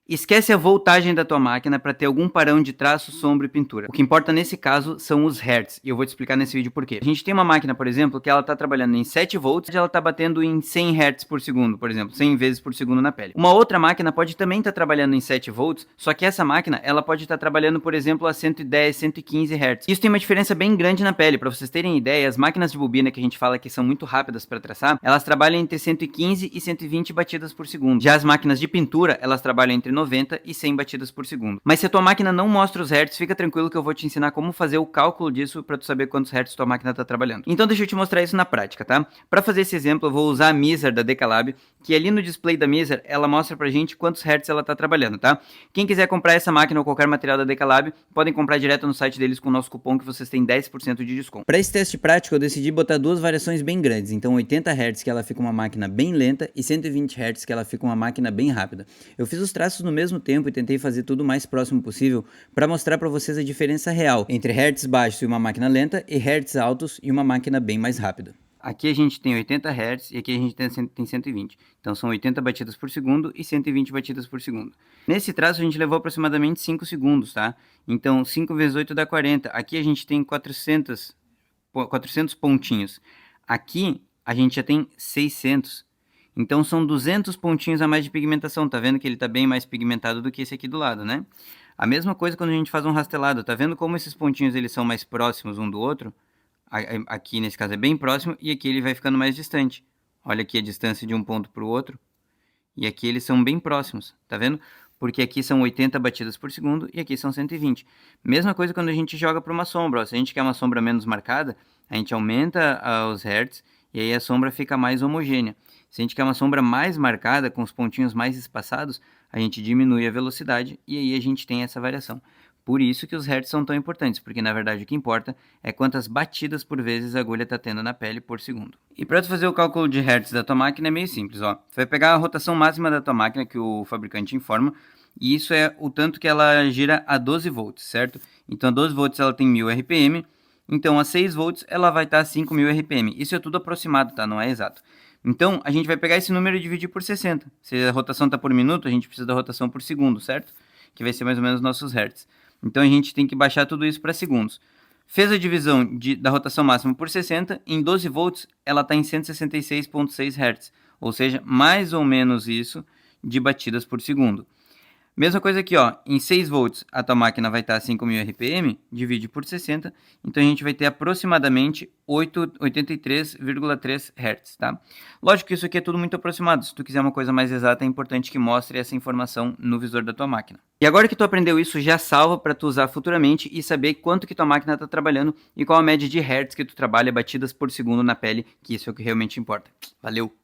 Esquece a voltagem da tua máquina para ter algum padrão de traço, sombra e pintura. O que importa nesse caso são os hertz, e eu vou te explicar nesse vídeo por quê. A gente tem uma máquina, por exemplo, que ela está trabalhando em 7 volts e ela está batendo em 100 hertz por segundo, por exemplo, 100 vezes por segundo na pele. Uma outra máquina pode também estar trabalhando em 7 volts, só que essa máquina ela pode estar trabalhando, por exemplo, a 110, 115 hertz. Isso tem uma diferença bem grande na pele. Para vocês terem ideia, as máquinas de bobina que a gente fala que são muito rápidas para traçar, elas trabalham entre 115 e 120 batidas por segundo. Já as máquinas de pintura, elas trabalham entre 90 e 100 batidas por segundo. Mas se a tua máquina não mostra os hertz, fica tranquilo que eu vou te ensinar como fazer o cálculo disso para tu saber quantos hertz tua máquina está trabalhando. Então deixa eu te mostrar isso na prática, tá? Para fazer esse exemplo, eu vou usar a Measure da Decalab, que ali no display da Measure, ela mostra pra gente quantos hertz ela está trabalhando, tá? Quem quiser comprar essa máquina ou qualquer material da Decalab, podem comprar direto no site deles com o nosso cupom que vocês têm 10% de desconto. Para esse teste prático, eu decidi botar duas variações bem grandes, então 80 Hz que ela fica uma máquina bem lenta e 120 Hz que ela fica uma máquina bem rápida. Eu fiz os traços no mesmo tempo e tentei fazer tudo o mais próximo possível para mostrar para vocês a diferença real entre Hz baixos e uma máquina lenta e Hz altos e uma máquina bem mais rápida. Aqui a gente tem 80 Hz e aqui a gente tem 120. Então são 80 batidas por segundo e 120 batidas por segundo. Nesse traço a gente levou aproximadamente 5 segundos, tá? Então 5 vezes 8 dá 40. Aqui a gente tem 400 pontinhos. Aqui a gente já tem 600. Então são 200 pontinhos a mais de pigmentação. Tá vendo que ele está bem mais pigmentado do que esse aqui do lado, né? A mesma coisa quando a gente faz um rastelado. Tá vendo como esses pontinhos eles são mais próximos um do outro? Aqui nesse caso é bem próximo e aqui ele vai ficando mais distante. Olha aqui a distância de um ponto para o outro. E aqui eles são bem próximos, tá vendo? Porque aqui são 80 batidas por segundo e aqui são 120. Mesma coisa quando a gente joga para uma sombra. Ó. Se a gente quer uma sombra menos marcada, a gente aumenta os hertz e aí a sombra fica mais homogênea. Se a gente quer uma sombra mais marcada, com os pontinhos mais espaçados, a gente diminui a velocidade e aí a gente tem essa variação. Por isso que os hertz são tão importantes, porque na verdade o que importa é quantas batidas por vezes a agulha está tendo na pele por segundo. E para tu fazer o cálculo de hertz da tua máquina é meio simples, ó. Tu vai pegar a rotação máxima da tua máquina que o fabricante informa, e isso é o tanto que ela gira a 12 volts, certo? Então a 12 volts ela tem 1000 RPM, então a 6 volts ela vai estar a 5000 RPM. Isso é tudo aproximado, tá? Não é exato. Então a gente vai pegar esse número e dividir por 60. Se a rotação está por minuto, a gente precisa da rotação por segundo, certo? Que vai ser mais ou menos nossos hertz. Então a gente tem que baixar tudo isso para segundos. Fez a divisão da rotação máxima por 60, em 12 volts ela está em 166,6 Hz, ou seja, mais ou menos isso de batidas por segundo. Mesma coisa aqui, ó, em 6 volts a tua máquina vai estar a 5000 RPM, divide por 60, então a gente vai ter aproximadamente 83,3 Hz, tá? Lógico que isso aqui é tudo muito aproximado, se tu quiser uma coisa mais exata é importante que mostre essa informação no visor da tua máquina. E agora que tu aprendeu isso, já salva para tu usar futuramente e saber quanto que tua máquina está trabalhando e qual a média de Hertz que tu trabalha batidas por segundo na pele, que isso é o que realmente importa. Valeu!